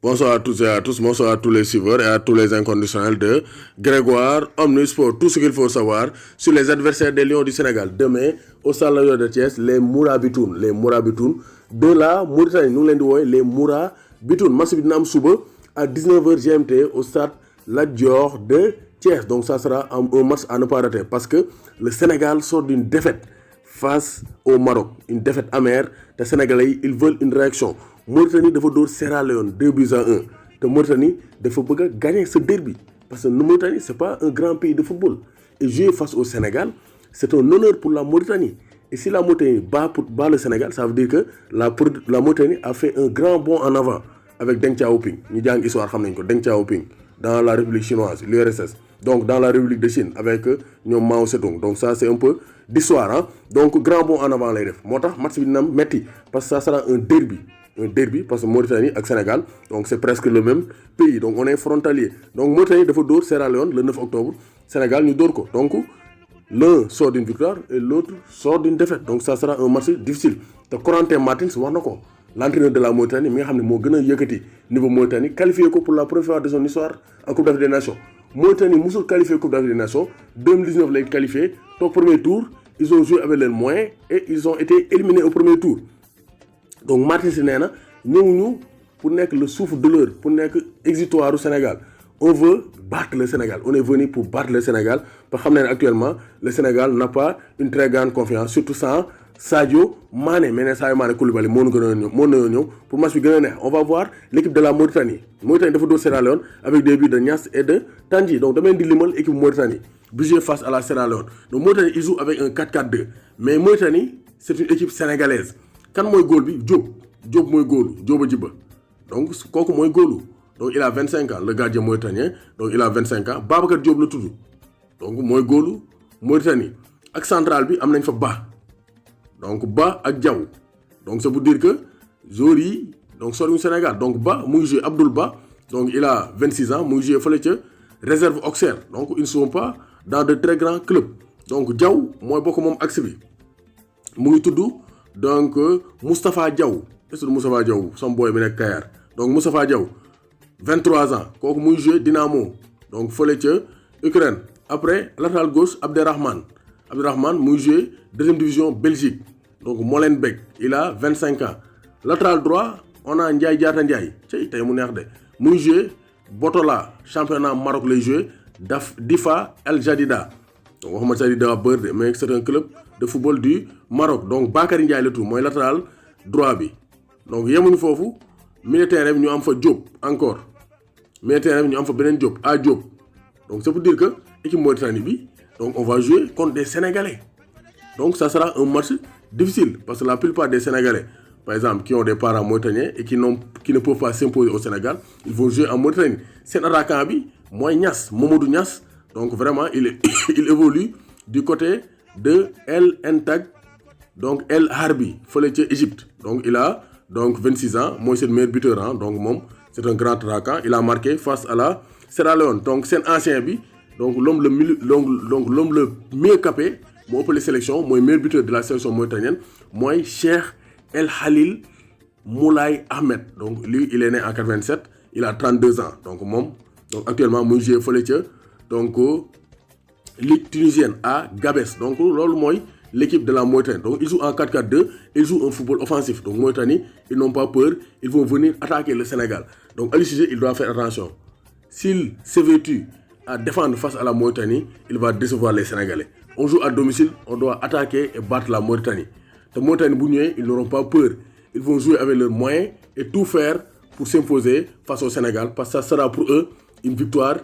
Bonsoir à tous et à tous, bonsoir à tous les suiveurs et à tous les inconditionnels de Grégoire Omnisport. Tout ce qu'il faut savoir sur les adversaires des Lions du Sénégal. Demain, au Stade de Thiès, les Mourabitoun de la Mauritanie. Nous l'avons les Mourabitoun. Match Vietnam Souba à 19h GMT au Stade Lat Dior de Thiès. Donc ça sera un match à ne pas rater parce que le Sénégal sort d'une défaite face au Maroc. Une défaite amère. Les Sénégalais, ils veulent une réaction. Mauritanie dafa dóor Sierra Leone 2-1 te Mauritanie dafa bëgg gagner ce derby parce que Mauritanie c'est pas un grand pays de football et jouer face au Sénégal c'est un honneur pour la Mauritanie et si la Mauritanie bat le Sénégal ça veut dire que la Mauritanie a fait un grand bond en avant avec Deng Xiaoping ñu jàng histoire xam nañ ko Deng Xiaoping dans la République chinoise l'URSS donc dans la République de Chine avec ñoom Mao Zedong donc ça c'est un peu d'histoire hein? Donc grand bond en avant lay def moo tax match bi dina metti parce que ça sera un derby parce que Mauritanie et Sénégal donc c'est presque le même pays donc on est frontalier donc Mauritanie dafa dóor Sierra Leone le 9 octobre Sénégal ñu dóor ko donc l'un sort d'une victoire et l'autre sort d'une défaite donc ça sera un match difficile te Corentin Martins wax na ko l'entraîneur de la Mauritanie mi nga xam ne moo gën a yëkkati niveau Mauritanie qualifié ko pour la première fois de son histoire en Coupe d'Afrique des Nations Mauritanie musul qualifié Coupe d'Afrique des Nations 2019 lay qualifié au premier tour ils ont joué avec leurs moyens et ils ont été éliminés au premier tour. Donc Martins nee na ñëwuñu pour nekk le souffle-douleur pour nekk exutoire au Sénégal on veut battre le Sénégal on est venu pour battre le Sénégal parce que xam ne actuellement le Sénégal n'a pas une très grande confiance surtout sans Sadio Mané mais ne Sadio Mané Koulibaly moo na ñëw pour match bi gën a neex on va voir l'équipe de la Mauritanie dafa dóor Sierra Leone avec des buts de Niass et de Tanji donc damay di limal équipe Mauritanie bi joué face à la Sierra Leone donc Mauritanie il joue avec un 4-4-2 mais Mauritanie c'est une équipe sénégalaise kan mooy góol bi Diop mooy góolu Diop Djiba donc kooku mooy góolu donc il a 25 ans le gardien mauritanien donc il a 25 ans Babacar Diop la tudd donc mooy góolu Mauritanie ak central bi am nañ fa donc Ba ak Diaw donc ça veut dire que joueurs yi donc soriwuñu Sénégal donc Ba mu ngi joué Abdoul Ba donc il a 26 ans mu ngi joué fële ca réserve Auxerre donc ils ne sont pas dans de très grands clubs donc Diaw mooy bokk moom axe bi mu ngi tudd donc Moustapha Diaw est-ce que Moustapha Diaw sama boy bi nekk Kayar donc Moustapha Diaw 23 ans kooku muy joué Dynamo donc fële ca Ukraine après latéral gauche Abderrahmane muy joué deuxième division Belgique donc Molenbeek il a 25 ans latéral droit on a Ndiaye Diatta Ndiaye tey mu neex de muy joué Botola championnat Maroc lay joué Difa El Jadida donc waxuma Jadida bër de mais c'est un club de football du Maroc donc Bakary Ndiaye la tout mooy latéral droit bi donc yemuñu foofu milieu terrain bi ñu am fa Diop encore milieu terrain bi ñu am fa beneen Diop Diop donc ça veut dire que équipe Mauritanie bi donc on va jouer contre des Sénégalais donc ça sera un match difficile parce que la plupart des Sénégalais par exemple qui ont des parents mauritaniens et qui ne peuvent pas s'imposer au Sénégal ils vont jouer en Mauritanie seen attaquant bi mooy Niass Mamadou Niass donc vraiment il évolue du côté de El Entag donc El Harbi fële ca Égypte donc il a donc 26 ans mooy seen meilleur buteur hein donc moom c'est un grand attaquant il a marqué face à la Sierra Leone donc seen ancien bi donc l'homme le mieux capé moo ëppale sélection mooy meilleur buteur de la sélection mauritanienne mooy Cheikh El Khalil Moulay Ahmed donc lui il est né en 87 il a 32 ans donc moom donc actuellement muy joué fële ca donc ligue tunisienne à Gabès donc loolu mooy l'équipe de la Mauritanie donc ils jouent en 4-4-2 ils jouent un football offensif donc Mauritanie ils n'ont pas peur ils vont venir attaquer le Sénégal donc Aliou Cissé il doit faire attention s'il s'évertue à défendre face à la Mauritanie il va décevoir les Sénégalais on joue à domicile on doit attaquer et battre la Mauritanie te Mauritanie bu ñëwee ils n'auront pas peur ils vont jouer avec leurs moyens et tout faire pour s'imposer face au Sénégal parce que ça sera pour eux une victoire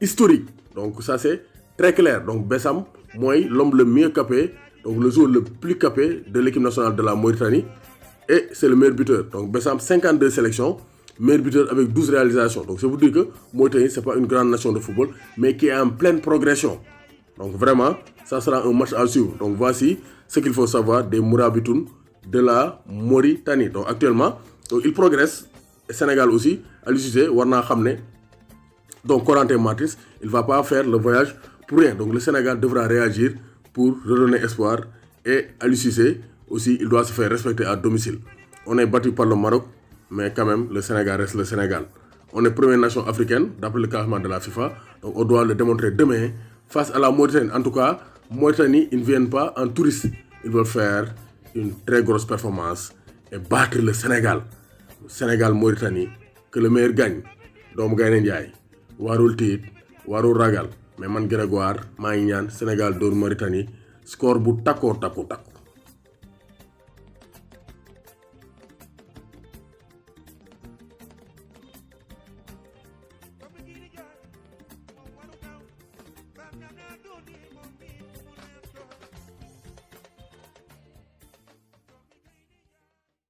historique donc ça c'est très clair donc Bessam mooy l'homme le mieux capé donc le joueur le plus capé de l'équipe nationale de la Mauritanie et c'est le meilleur buteur donc Bessam 52 sélections meilleur buteur avec 12 réalisations donc ça veut dire que Mauritanie c'est pas une grande nation de football mais qui est en pleine progression donc vraiment ça sera un match à suivre donc voici ce qu'il faut savoir des Mourabitoun de la Mauritanie donc actuellement donc ils progressent et Sénégal aussi Aliou Cissé war naa xam ne donc Corentin Martins il va pas faire le voyage pour rien donc le Sénégal devra réagir pour redonner espoir et Aliou Cissé aussi il doit se faire respecter à domicile on est battu par le Maroc mais quand même le Sénégal reste le Sénégal On est première nation africaine, d'après le classement de la FIFA. Donc on doit le démontrer demain face à la Mauritanie. En tout cas, Mauritanie, ils ne viennent pas en touriste. Ils veulent faire une très grosse performance et battre le Sénégal. Sénégal-Mauritanie, que le meilleur gagne. Donc, Gaïne Ndiaye, warul tiit, warul ragal. Mais man Grégoire, maa ngi ñaan Sénégal dóor Mauritanie score bu takko.